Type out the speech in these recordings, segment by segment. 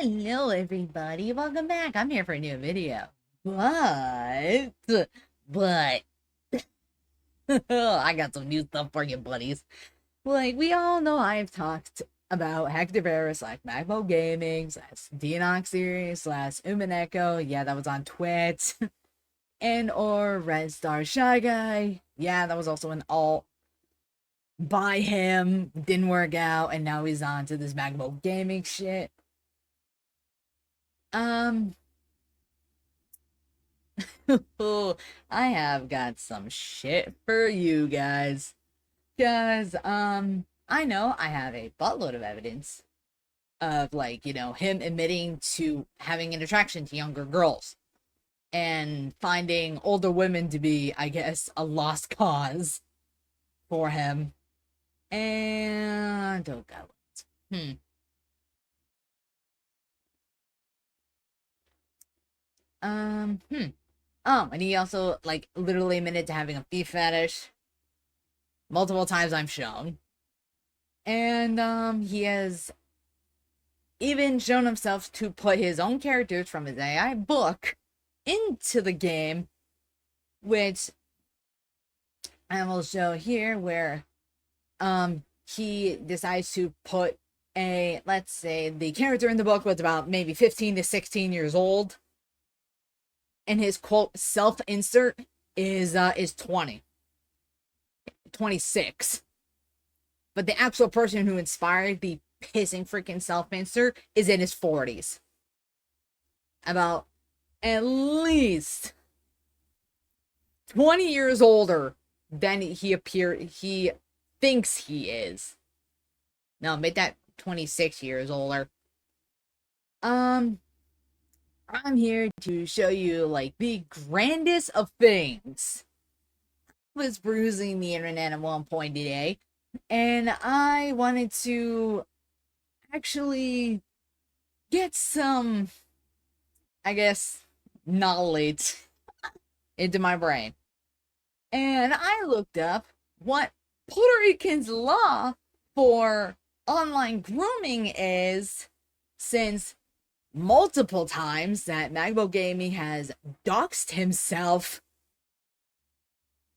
Hello everybody, welcome back. I'm here for a new video. But I got some new stuff for you buddies. Like, we all know I've talked about Hector slash Magbogaming slash Denox series slash Umaneko. Yeah, that was on Twitch. And or Red Star Shy Guy. Yeah, that was also an alt by him. Didn't work out, and now he's on to this Magbogaming shit. I have got some shit for you guys. Cause, I know I have a buttload of evidence of, like, him admitting to having an attraction to younger girls. And finding older women to be, I guess, a lost cause for him. And, oh god. Um, hmm. And he also, like, literally admitted to having a thief fetish. Multiple times I'm shown. And, he has even shown himself to put his own characters from his AI book into the game, which I will show here, where, he decides to put let's say the character in the book was about maybe 15 to 16 years old. And his quote self-insert is 26. But the actual person who inspired the pissing freaking self-insert is in his 40s. About at least 20 years older than he thinks he is. No, make that 26 years older. I'm here to show you, like, the grandest of things. I was bruising the internet at one point today, and I wanted to actually get some, I guess, knowledge into my brain. And I looked up what Puerto Rican's law for online grooming is, since multiple times that Magbogaming has doxed himself,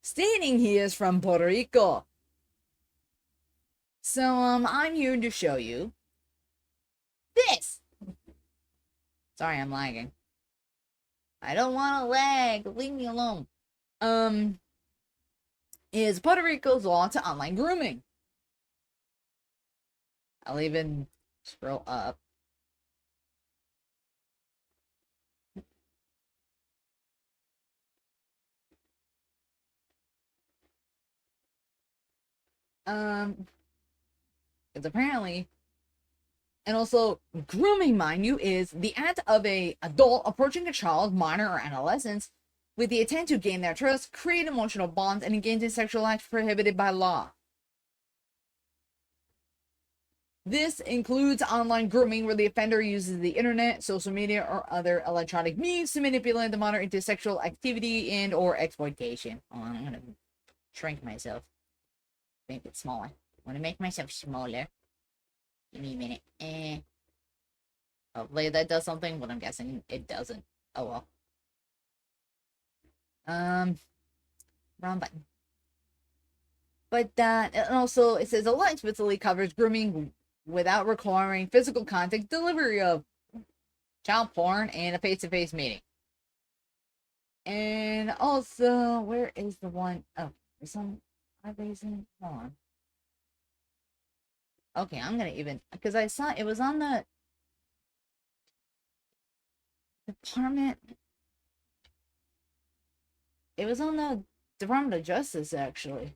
stating he is from Puerto Rico. So, I'm here to show you this. Sorry, I'm lagging. I don't want to lag. Leave me alone. Is Puerto Rico's law to online grooming. I'll even scroll up. It's apparently, and also grooming, mind you, is the act of a adult approaching a child, minor, or adolescent with the intent to gain their trust, create emotional bonds, and engage in sexual acts prohibited by law. This includes online grooming, where the offender uses the internet, social media, or other electronic means to manipulate the minor into sexual activity and or exploitation. Oh, I'm gonna shrink myself. Make it smaller. I want to make myself smaller. Give me a minute. Hopefully that does something, but I'm guessing it doesn't. Oh well. Wrong button. But and also it says a law explicitly covers grooming without requiring physical contact, delivery of child porn, and a face-to-face meeting. And also, where is the one? Oh, there's some reason. Hold on. Okay, I'm gonna even, because I saw it was on the Department. It was on the Department of Justice, actually.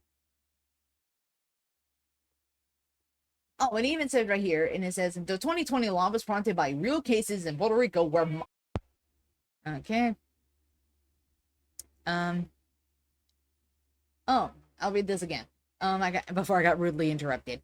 Oh, it even said right here, and it says, the 2020 law was prompted by real cases in Puerto Rico where... Okay. Oh, I'll read this again. Before I got rudely interrupted.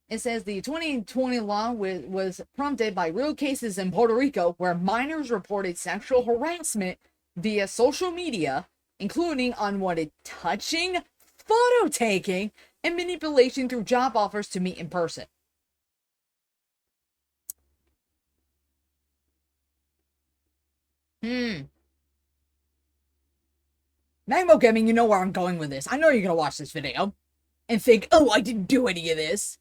It says the 2020 law was prompted by real cases in Puerto Rico where minors reported sexual harassment via social media, including unwanted touching, photo taking, and manipulation through job offers to meet in person. Magbogaming, you know where I'm going with this. I know you're gonna watch this video and think, oh, I didn't do any of this.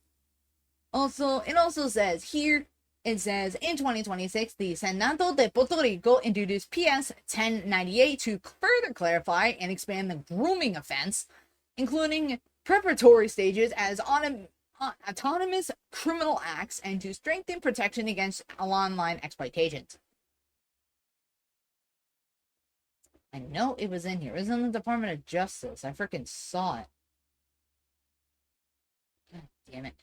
Also, it also says here, it says, in 2026, the Senado de Puerto Rico introduced PS 1098 to further clarify and expand the grooming offense, including preparatory stages as autonomous criminal acts and to strengthen protection against online exploitations. I know it was in here. It was in the Department of Justice. I freaking saw it. God damn it.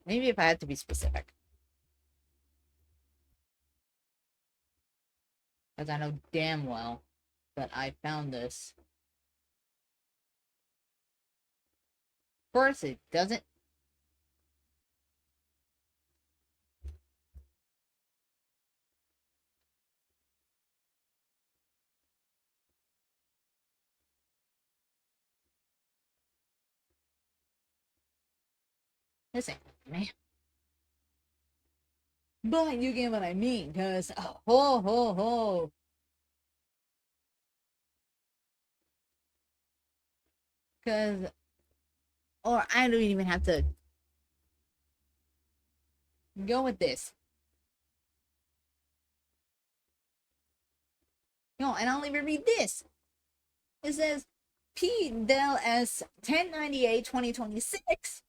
Maybe if I had to be specific. Because I know damn well that I found this. Of course, it doesn't. This ain't me. But you get what I mean, because ho ho ho. Because, or I don't even have to go with this. No, and I'll even read this. It says P del S 1098 2026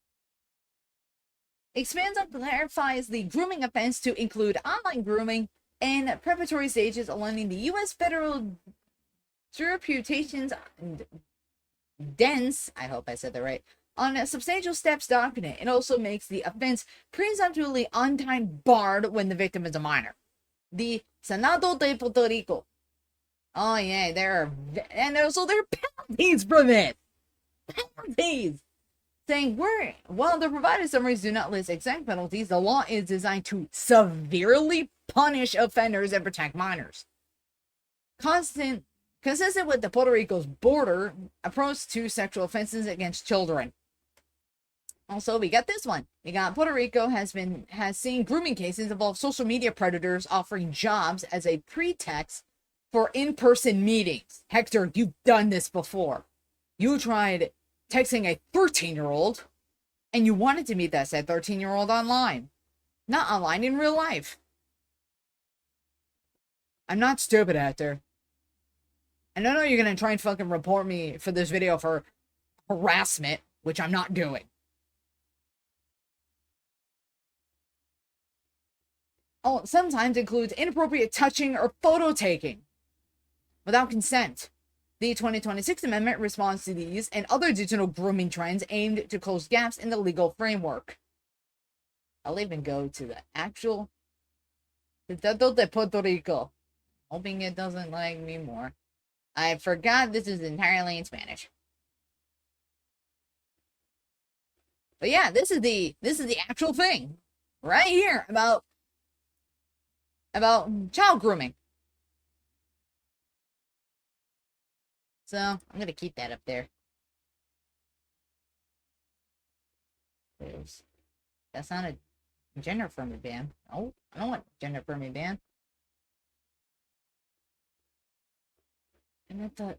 expands and clarifies the grooming offense to include online grooming and preparatory stages, aligning the U.S. federal jurisprudence dense, I hope I said that right, on a substantial steps document. It also makes the offense presumptively untime barred when the victim is a minor. The Senado de Puerto Rico. Oh yeah, and also there are penalties from it. Penalties. Saying while the provided summaries do not list exact penalties, the law is designed to severely punish offenders and protect minors. Consistent with the Puerto Rico's border approach to sexual offenses against children. Also, we got this one. We got Puerto Rico has seen grooming cases involve social media predators offering jobs as a pretext for in-person meetings. Hector, you've done this before. You tried texting a 13-year-old, and you wanted to meet that said 13-year-old online. Not online, in real life. I'm not stupid, Hector. And I know you're gonna try and fucking report me for this video for harassment, which I'm not doing. Oh, sometimes includes inappropriate touching or photo taking without consent. The 2026 amendment responds to these and other digital grooming trends aimed to close gaps in the legal framework. I'll even go to the actual Estado de Puerto Rico, hoping it doesn't lag me more. I forgot this is entirely in Spanish. But yeah, this is the actual thing right here about child grooming. So I'm gonna keep that up there. That's not a gender affirming band. Oh, I don't want gender affirming band. And I thought,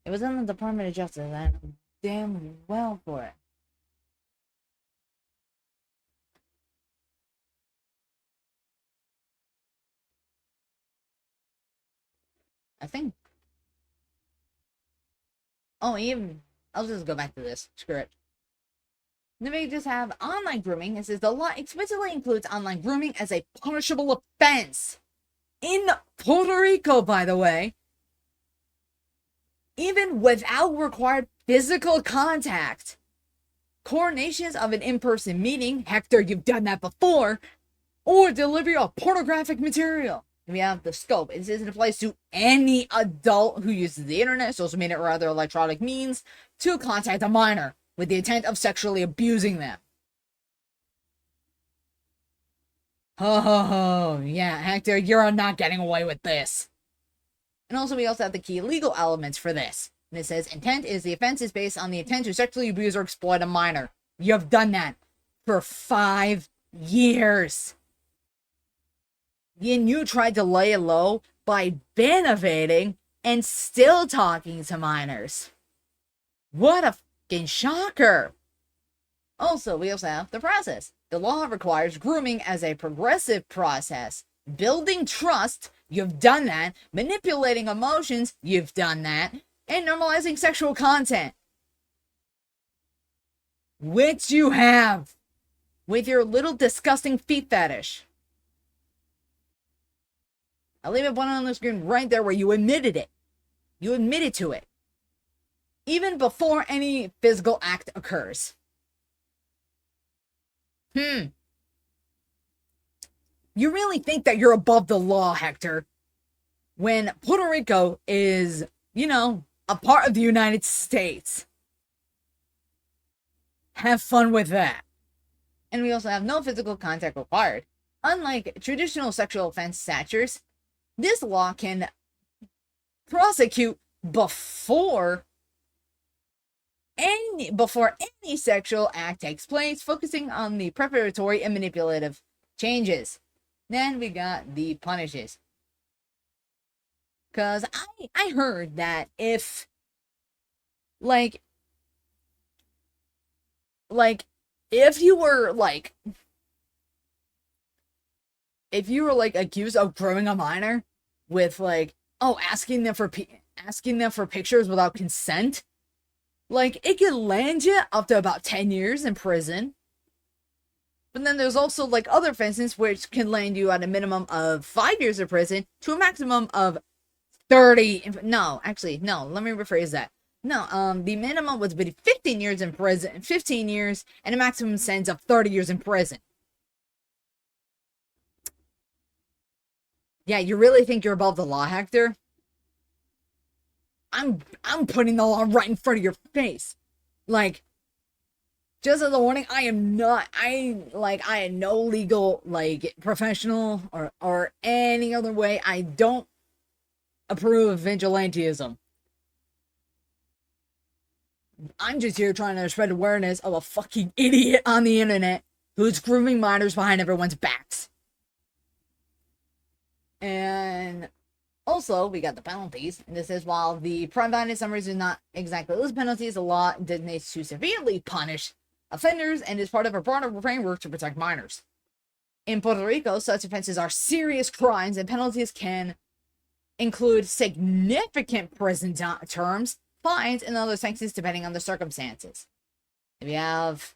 it was in the Department of Justice, and I'm damn well for it. I think. Oh, even I'll just go back to this. Screw it. Then we just have online grooming. It says the law explicitly includes online grooming as a punishable offense in Puerto Rico, by the way. Even without required physical contact, coordinations of an in-person meeting, Hector, you've done that before, or delivery of pornographic material. And we have the scope. It says it applies to any adult who uses the internet, social media, or other electronic means to contact a minor with the intent of sexually abusing them. Ho ho ho. Yeah, Hector, you're not getting away with this. And also, we also have the key legal elements for this. And it says, intent is the offense is based on the intent to sexually abuse or exploit a minor. You have done that for 5 years. And you tried to lay it low by benefiting and still talking to minors. What a fucking shocker. Also, we also have the process. The law requires grooming as a progressive process. Building trust, you've done that. Manipulating emotions, you've done that. And normalizing sexual content, which you have with your little disgusting feet fetish. I'll leave it one on the screen right there where you admitted it. You admitted to it. Even before any physical act occurs. You really think that you're above the law, Hector, when Puerto Rico is, a part of the United States. Have fun with that. And we also have no physical contact required. Unlike traditional sexual offense statutes, this law can prosecute before any sexual act takes place, focusing on the preparatory and manipulative changes. Then we got the punishes. Because I heard that if, if you were accused of grooming a minor with asking them for pictures without consent, it could land you up to about 10 years in prison. But then there's also other offenses which can land you at a minimum of 5 years in prison to a maximum of 30. No, actually, no, let me rephrase that. No, the minimum was 15 years in prison, 15 years, and a maximum sentence of 30 years in prison. Yeah, you really think you're above the law, Hector? I'm putting the law right in front of your face. Just as a warning, I am no legal, professional or any other way. I don't approve of vigilantism. I'm just here trying to spread awareness of a fucking idiot on the internet who's grooming minors behind everyone's backs. And also, we got the penalties. And this says, while the provided summaries do not exactly list penalties, the law designates to severely punish offenders and is part of a broader framework to protect minors. In Puerto Rico, such offenses are serious crimes, and penalties can include significant prison terms, fines, and other sanctions depending on the circumstances. We have,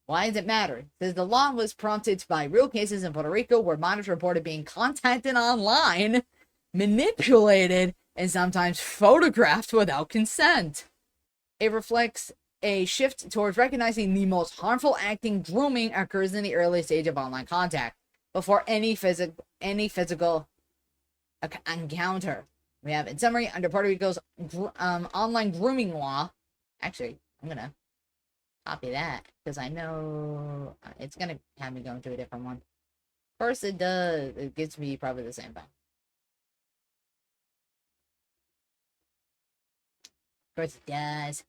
why does it matter? It says the law was prompted by real cases in Puerto Rico where minors reported being contacted online, manipulated, and sometimes photographed without consent. It reflects a shift towards recognizing the most harmful acting grooming occurs in the early stage of online contact, before any physical encounter. We have, in summary, under Puerto Rico's online grooming law. Actually, I'm gonna copy that because I know it's gonna have me going to a different one. Of course, it does. It gets me probably the same thing. Of course, it does.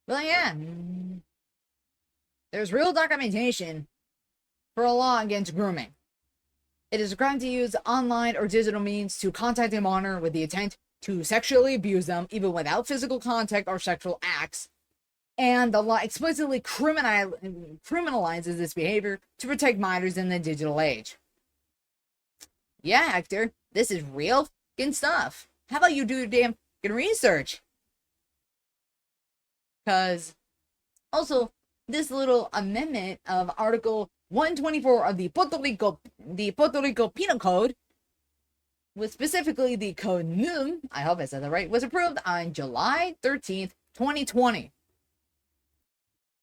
But yeah, there's real documentation for a law against grooming. It is a crime to use online or digital means to contact a minor with the intent to sexually abuse them, even without physical contact or sexual acts. And the law explicitly criminalizes this behavior to protect minors in the digital age. Yeah, Hector, this is real fucking stuff. How about you do your damn fucking research? Because also, this little amendment of Article 124 of the Puerto Rico Penal Code, with specifically the Code NUM, I hope I said that right, was approved on July 13th, 2020.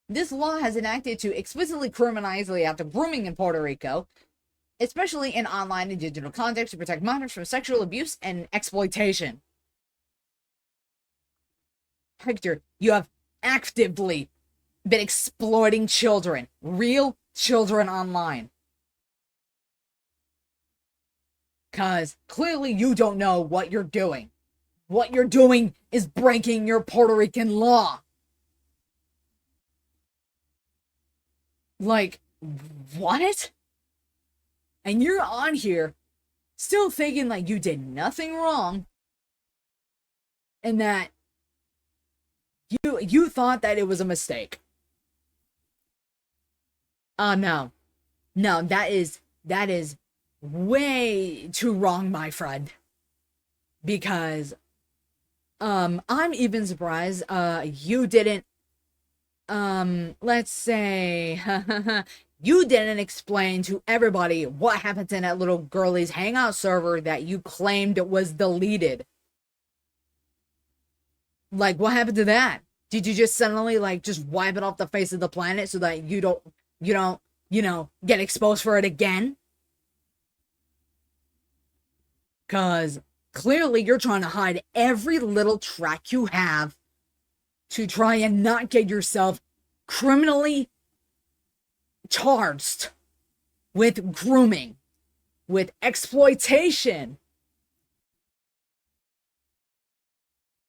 This law has enacted to explicitly criminalize the act of grooming in Puerto Rico, especially in online and digital context, to protect minors from sexual abuse and exploitation. Hector, you have actively been exploiting children, real children online. Because clearly you don't know what you're doing. what you're doing is breaking your Puerto Rican law. Like, what? And you're on here still thinking like you did nothing wrong and that you thought that it was a mistake. No. No, that is way too wrong, my friend. Because I'm even surprised you didn't let's say you didn't explain to everybody what happened in that little girlie's hangout server that you claimed was deleted. Like, what happened to that? Did you just suddenly like just wipe it off the face of the planet so that you don't get exposed for it again? Cause clearly you're trying to hide every little track you have to try and not get yourself criminally charged with grooming, with exploitation.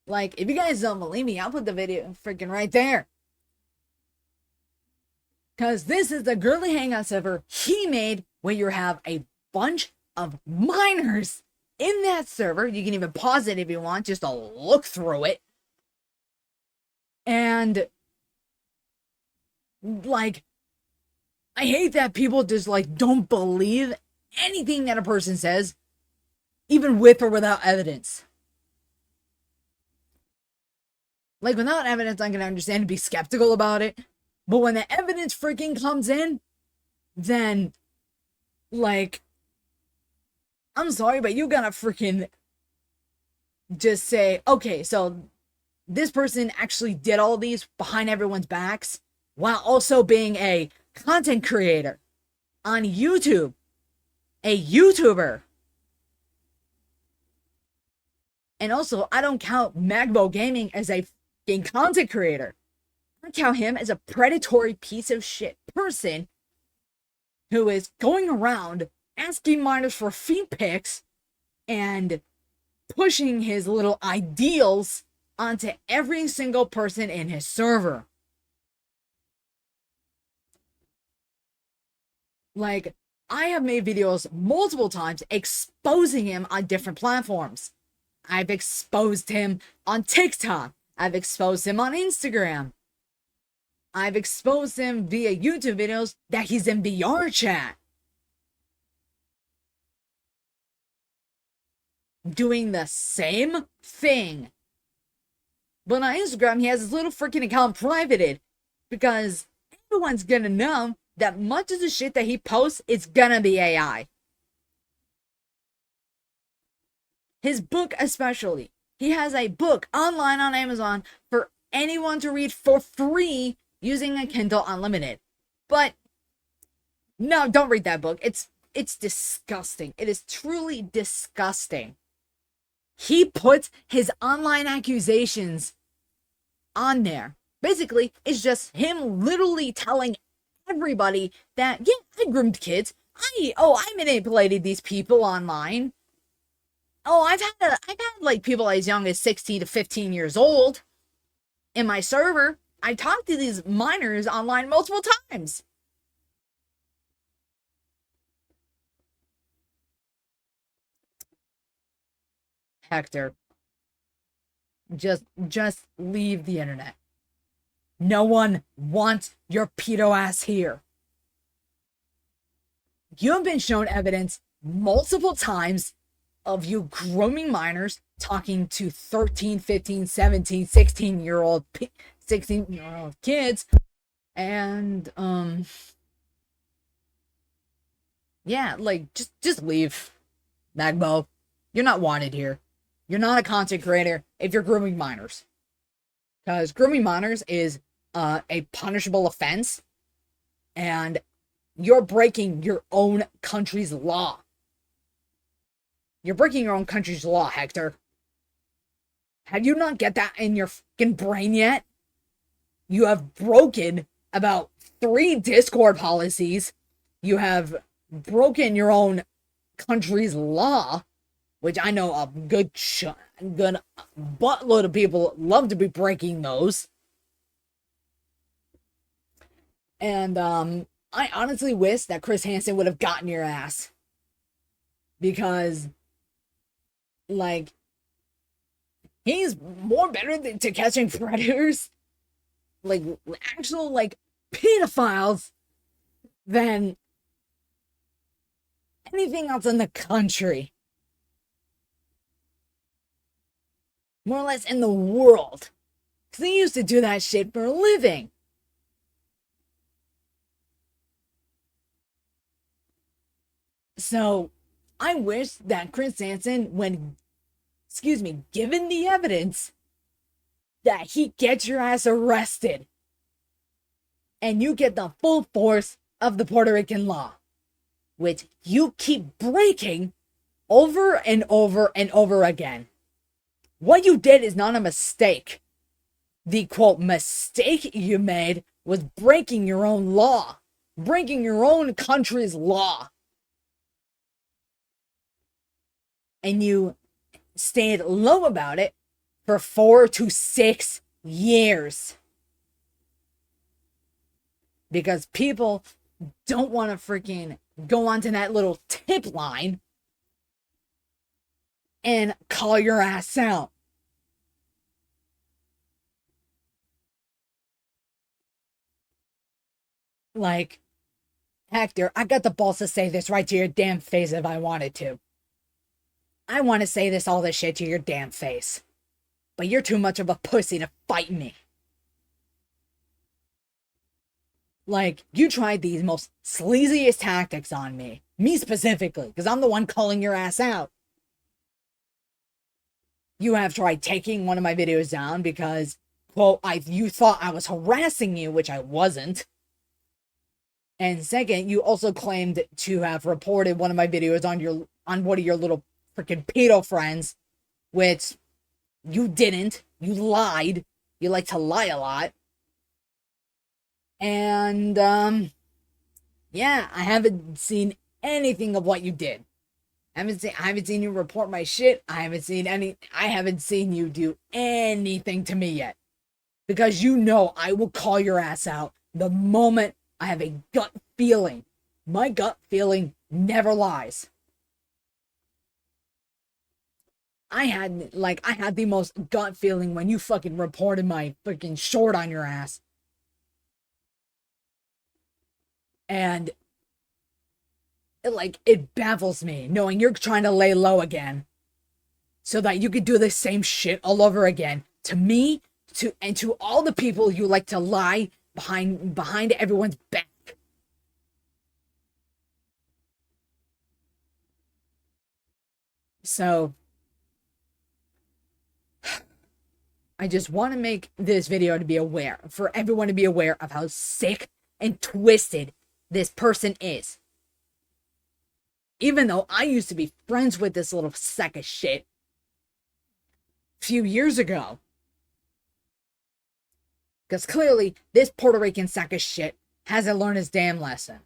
Like, if you guys don't believe me, I'll put the video freaking right there. Because this is the girly hangout server he made where you have a bunch of minors in that server. You can even pause it if you want, just to look through it. And, like, I hate that people just, like, don't believe anything that a person says, even with or without evidence. Like, without evidence, I can understand and be skeptical about it. But when the evidence freaking comes in, then, like, I'm sorry, but you gotta freaking just say, okay, so this person actually did all these behind everyone's backs while also being a content creator on YouTube, a YouTuber. And also, I don't count Magbogaming as a fucking content creator. I count him as a predatory piece of shit person who is going around asking minors for feet pics and pushing his little ideals onto every single person in his server. Like, I have made videos multiple times exposing him on different platforms. I've exposed him on TikTok. I've exposed him on Instagram. I've exposed him via YouTube videos that he's in VR chat. Doing the same thing. But on Instagram, he has his little freaking account privated because everyone's gonna know that much of the shit that he posts is gonna be AI. His book especially. He has a book online on Amazon for anyone to read for free using a Kindle Unlimited. But no, don't read that book. It's disgusting. It is truly disgusting. He puts his online accusations on there. Basically, it's just him literally telling everybody that, yeah, I groomed kids. I manipulated these people online. Oh, I've had like people as young as 16 to 15 years old in my server. I talked to these minors online multiple times. Hector, just leave the internet. No one wants your pedo ass here. You have been shown evidence multiple times of you grooming minors, talking to 13, 15, 17, 16-year-old kids, and yeah, like just leave, Magbo. You're not wanted here. You're not a content creator if you're grooming minors, because grooming minors is a punishable offense, and you're breaking your own country's law. You're breaking your own country's law, Hector. Have you not get that in your fucking brain yet? You have broken about 3 Discord policies. You have broken your own country's law. which I know a good buttload of people love to be breaking those. And I honestly wish that Chris Hansen would have gotten your ass. Because, like, he's more better to catching predators, like, actual, like, pedophiles, than anything else in the country. More or less in the world. Because he used to do that shit for a living. So, I wish that Chris Hansen, when, given the evidence, that he gets your ass arrested. And you get the full force of the Puerto Rican law, which you keep breaking over and over and over again. What you did is not a mistake. The quote mistake you made was breaking your own law, breaking your own country's law. And you stayed low about it for 4 to 6 years. Because people don't want to freaking go onto that little tip line and call your ass out. Like, Hector, I got the balls to say this right to your damn face if I wanted to. I want to say all this shit to your damn face. But you're too much of a pussy to fight me. Like, you tried these most sleaziest tactics on me. Me specifically, because I'm the one calling your ass out. You have tried taking one of my videos down because, quote, you thought I was harassing you, which I wasn't. And second, you also claimed to have reported one of my videos on one of your little freaking pedo friends, which you didn't. You lied. You like to lie a lot. And, yeah, I haven't seen anything of what you did. I haven't seen you report my shit. I haven't seen you do anything to me yet. Because you know I will call your ass out the moment I have a gut feeling. My gut feeling never lies. I had the most gut feeling when you fucking reported my freaking short on your ass. And it baffles me knowing you're trying to lay low again so that you could do the same shit all over again to me, to all the people you like to lie behind everyone's back. So I just want to make this video for everyone to be aware of how sick and twisted this person is. Even though I used to be friends with this little sack of shit a few years ago. Because clearly, this Puerto Rican sack of shit hasn't learned his damn lesson.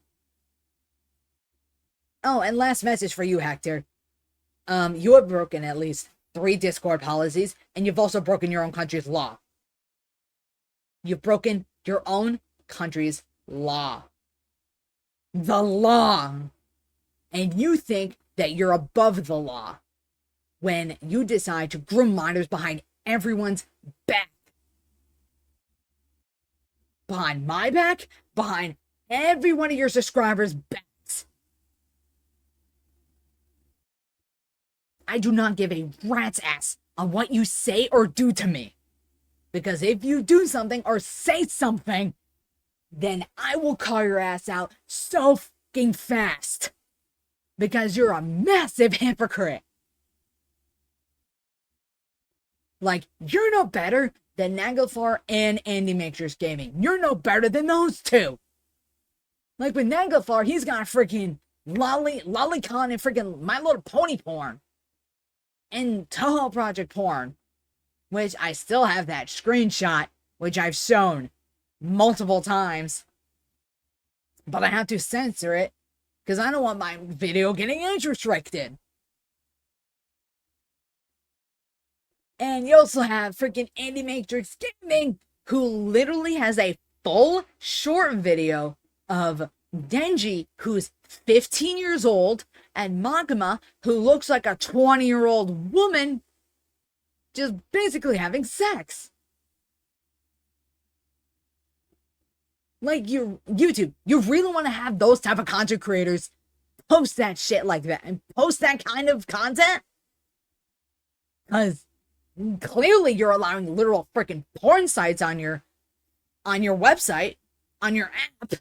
Oh, and last message for you, Hector. You have broken at least 3 Discord policies, and you've also broken your own country's law. You've broken your own country's law. The law. And you think that you're above the law when you decide to groom minors behind everyone's back. Behind my back, behind every one of your subscribers' backs. I do not give a rat's ass on what you say or do to me. Because if you do something or say something, then I will call your ass out so fucking fast. Because you're a massive hypocrite. Like, you're no better than Naglfar and Andy Makers Gaming. You're no better than those two. Like, with Naglfar, he's got freaking Lolicon and freaking My Little Pony porn. And Toho Project porn. Which I still have that screenshot, which I've shown multiple times. But I have to censor it. Because I don't want my video getting age restricted. And you also have freaking Andy Matrix Gaming, who literally has a full short video of Denji, who's 15 years old, and Magma, who looks like a 20-year-old woman, just basically having sex. Like, YouTube, you really want to have those type of content creators post that shit like that and post that kind of content? Because clearly you're allowing literal freaking porn sites on your website, on your app.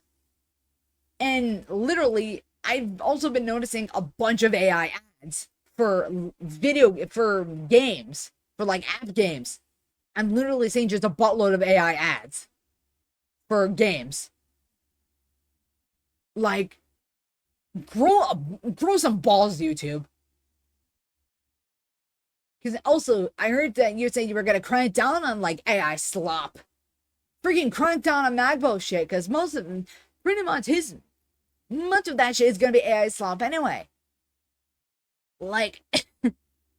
And literally, I've also been noticing a bunch of AI ads for games, for like app games. I'm literally seeing just a buttload of AI ads for games. Like, grow some balls, YouTube. Because also, I heard that you said you were gonna crank down on like AI slop. Freaking crank down on Magbo shit, because pretty much much of that shit is gonna be AI slop anyway. Like,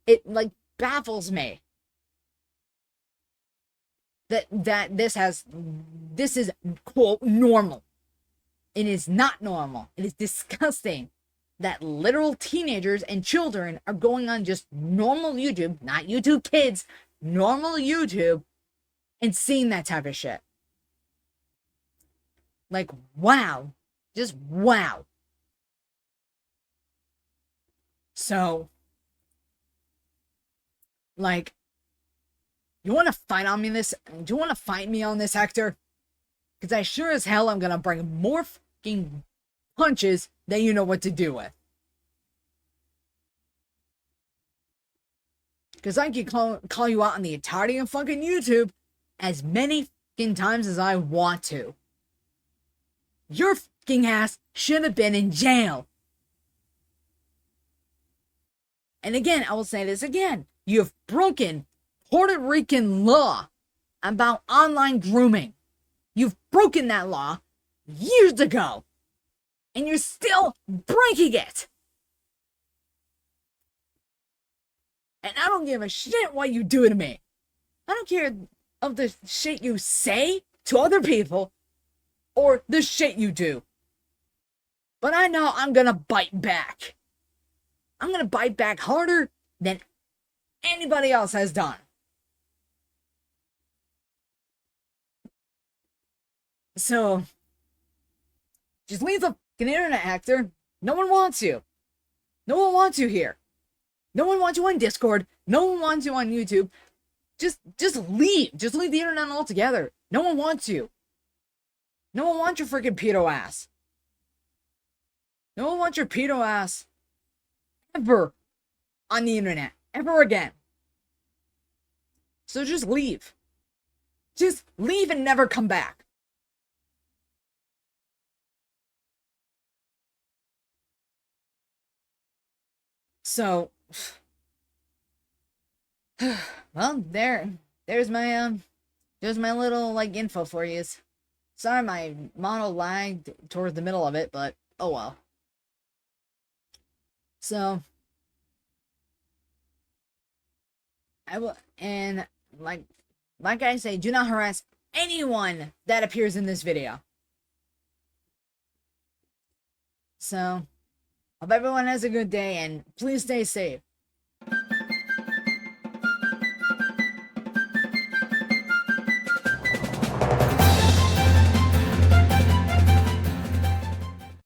it like baffles me that this is quote normal. It is not normal. It is disgusting that literal teenagers and children are going on just normal YouTube, not YouTube Kids, normal YouTube, and seeing that type of shit. Like, wow. Just wow. So, like, you want to fight on me this? Do you want to fight me on this, Hector? Because I sure as hell am gonna bring more fucking punches that you know what to do with. Because I can call you out on the entirety of fucking YouTube as many fucking times as I want to. Your fucking ass should have been in jail. And again, I will say this again. You have broken Puerto Rican law about online grooming. You've broken that law years ago. And you're still breaking it. And I don't give a shit what you do to me. I don't care of the shit you say to other people or the shit you do. But I know I'm gonna bite back. I'm gonna bite back harder than anybody else has done. So, just leave the fucking internet, Hector. No one wants you. No one wants you here. No one wants you on Discord. No one wants you on YouTube. Just leave. Just leave the internet altogether. No one wants you. No one wants your freaking pedo ass. No one wants your pedo ass ever on the internet. Ever again. So just leave. Just leave and never come back. So, well, there's my little like info for you. Sorry, my model lagged towards the middle of it, but oh well. So, I will, and like I say, do not harass anyone that appears in this video. So, hope everyone has a good day, and please stay safe.